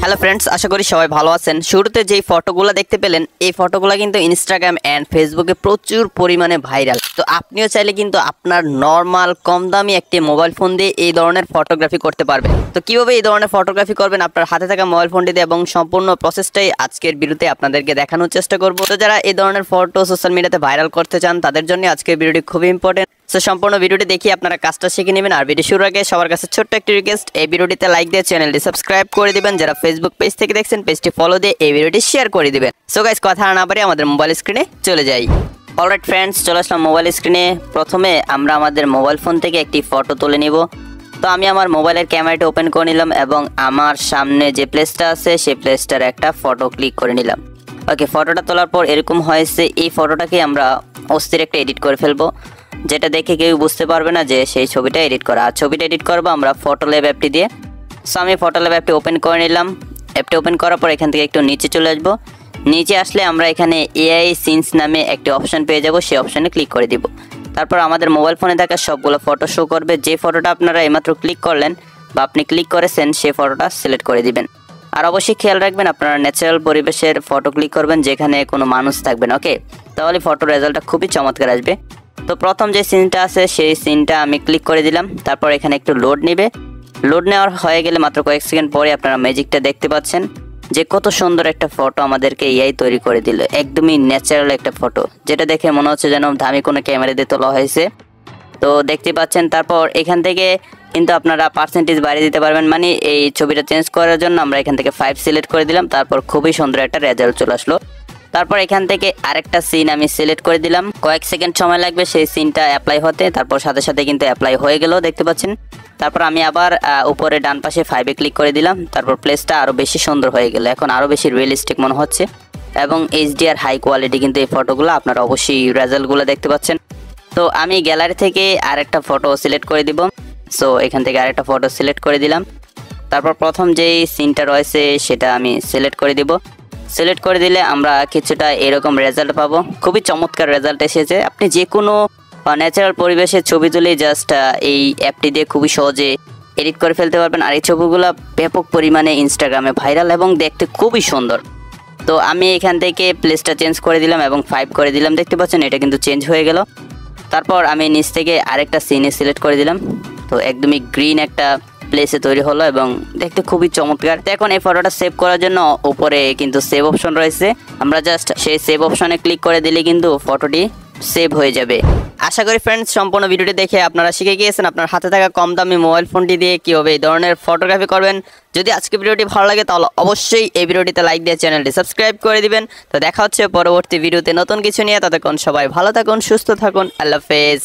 Hello friends, আশা করি সবাই ভালো আছেন। শুরুতে যেই ফটোগুলো দেখতে পেলেন, এই ফটোগুলো কিন্তু ইনস্টাগ্রাম অ্যান্ড ফেসবুকে প্রচুর পরিমাণে ভাইরাল। তো আপনিও চাইলে কিন্তু আপনার নর্মাল কম দামি একটি মোবাইল ফোন দিয়ে এই ধরনের ফটোগ্রাফি করতে পারবেন। তো কিভাবে এই ধরনের ফটোগ্রাফি করবেন আপনার হাতে থাকা মোবাইল ফোনটি দিয়ে, এবং সম্পূর্ণ প্রসেসটাই আজকের ভিডিওতে আপনাদেরকে দেখানোর চেষ্টা করব। তো যারা এই ধরনের ফটো সোশ্যাল মিডিয়াতে ভাইরাল করতে চান তাদের জন্য আজকের ভিডিওটি খুবই ইম্পর্টেন্ট। সো সম্পূর্ণ ভিডিওটি দেখি আপনারা কাজটা শিখে নেবেন। আর ভিডিও শুরুর আগে সবার কাছে ছোট্ট একটি রিকোয়েস্ট, এই ভিডিওটিতে লাইক দিয়ে চ্যানেলটি সাবস্ক্রাইব করে দিবেন। যারা ফেসবুক পেজ থেকে দেখছেন পেজটি ফলো দিয়ে এই ভিডিওটি শেয়ার করে দিবেন। সো গাইস, কথা না বাড়িয়ে আমাদের মোবাইল স্ক্রিনে চলে যাই। অলরাইট ফ্রেন্ডস, চলে আসলাম মোবাইল স্ক্রিনে। প্রথমে আমরা আমাদের মোবাইল ফোন থেকে একটি ফটো তুলে নিব। তো আমি আমার মোবাইলের ক্যামেরাটা ওপেন করে নিলাম এবং আমার সামনে যে প্লেসটা আছে সেই প্লেসটার একটা ফটো ক্লিক করে নিলাম। ওকে, ফটোটা তোলার পর এরকম হয়েছে। এই ফটোটাকে আমরা অস্থির একটা এডিট করে ফেলবো, যেটা দেখে কেউ বুঝতে পারবে না যে সেই ছবিটা এডিট করা। আর ছবিটা এডিট করবো আমরা ফটো ল্যাব অ্যাপটি দিয়ে। সো আমি ফটো ল্যাব অ্যাপটি ওপেন করে নিলাম। অ্যাপটি ওপেন করার পর এখান থেকে একটু নিচে চলে আসবো। নিচে আসলে আমরা এখানে এআই সিনস নামে একটি অপশন পেয়ে যাব, সেই অপশানে ক্লিক করে দিব। তারপর আমাদের মোবাইল ফোনে থাকা সবগুলো ফটো শো করবে। যে ফটোটা আপনারা এইমাত্র ক্লিক করলেন বা আপনি ক্লিক করেছেন সেই ফটোটা সিলেক্ট করে দিবেন। আর অবশ্যই খেয়াল রাখবেন আপনারা ন্যাচারাল পরিবেশের ফটো ক্লিক করবেন, যেখানে কোনো মানুষ থাকবেন। ওকে, তাহলে ফটোর রেজাল্টটা খুবই চমৎকার আসবে। তো প্রথম যে সিনটা আছে সেই সিনটা আমি ক্লিক করে দিলাম। তারপর এখানে একটু লোড নেবে। লোড নেওয়ার হয়ে গেলে মাত্র কয়েক সেকেন্ড পরে আপনারা ম্যাজিকটা দেখতে পাচ্ছেন যে কত সুন্দর একটা ফটো আমাদেরকে এআই তৈরি করে দিল। একদমই ন্যাচারাল একটা ফটো, যেটা দেখে মনে হচ্ছে যেন দামি কোনো ক্যামেরা দিয়ে তোলা হয়েছে। তো দেখতে পাচ্ছেন। তারপর এখান থেকে কিন্তু আপনারা পার্সেন্টেজ বাড়িয়ে দিতে পারবেন। মানে এই ছবিটা চেঞ্জ করার জন্য আমরা এখান থেকে 5 সিলেক্ট করে দিলাম। তারপর খুবই সুন্দর একটা রেজাল্ট চলে আসলো। তারপর এখান থেকে আরেকটা সিন আমি সিলেক্ট করে দিলাম। কয়েক সেকেন্ড সময় লাগবে সেই সিনটা অ্যাপ্লাই হতে। তারপর সাথে সাথে কিন্তু অ্যাপ্লাই হয়ে গেল, দেখতে পাচ্ছেন। তারপর আমি আবার উপরে ডান পাশে 5-এ ক্লিক করে দিলাম। তারপর প্লেসটা আরও বেশি সুন্দর হয়ে গেল, এখন আরও বেশি রিয়েলিস্টিক মনে হচ্ছে এবং এইচডিআর হাই কোয়ালিটি কিন্তু এই ফটোগুলো। আপনারা অবশ্যই রেজাল্টগুলো দেখতে পাচ্ছেন। তো আমি গ্যালারি থেকে আরেকটা ফটো সিলেক্ট করে দিব। সো এখান থেকে আরেকটা ফটো সিলেক্ট করে দিলাম। তারপর প্রথম যেই সিনটা রয়েছে সেটা আমি সিলেক্ট করে দিব। সিলেক্ট করে দিলে আমরা কিছুটা এরকম রেজাল্ট পাবো। খুবই চমৎকার রেজাল্ট এসেছে। আপনি যে কোনো ন্যাচারাল পরিবেশের ছবি তুলে জাস্ট এই অ্যাপটি দিয়ে খুবই সহজে এডিট করে ফেলতে পারবেন। আর এই ছবিগুলো ব্যাপক পরিমাণে ইনস্টাগ্রামে ভাইরাল এবং দেখতে খুবই সুন্দর। তো আমি এখান থেকে প্লেসটা চেঞ্জ করে দিলাম এবং 5 করে দিলাম, দেখতে পাচ্ছেন এটা কিন্তু চেঞ্জ হয়ে গেল। তারপর আমি নিচ থেকে আরেকটা সিনে সিলেক্ট করে দিলাম। তো একদমই গ্রিন একটা প্লেসে তৈরি হলো এবং দেখতে খুবই চমৎকার। তো এখন এই ফটোটা সেভ করার জন্য উপরে কিন্তু সেভ অপশন রয়েছে। আমরা জাস্ট সেই সেভ অপশনে ক্লিক করে দিলে কিন্তু ফটোটি সেভ হয়ে যাবে। আশা করি ফ্রেন্ডস সম্পূর্ণ ভিডিওটি দেখে আপনারা শিখে গিয়েছেন আপনার হাতে থাকা কম দামি মোবাইল ফোনটি দিয়ে কীভাবে এই ধরনের ফটোগ্রাফি করবেন। যদি আজকে ভিডিওটি ভালো লাগে তাহলে অবশ্যই এই ভিডিওটিতে লাইক দিয়ে চ্যানেলটি সাবস্ক্রাইব করে দিবেন। তো দেখা হচ্ছে পরবর্তী ভিডিওতে নতুন কিছু নিয়ে। ততক্ষণ সবাই ভালো থাকুন, সুস্থ থাকুন। আল্লাহ হাফেজ।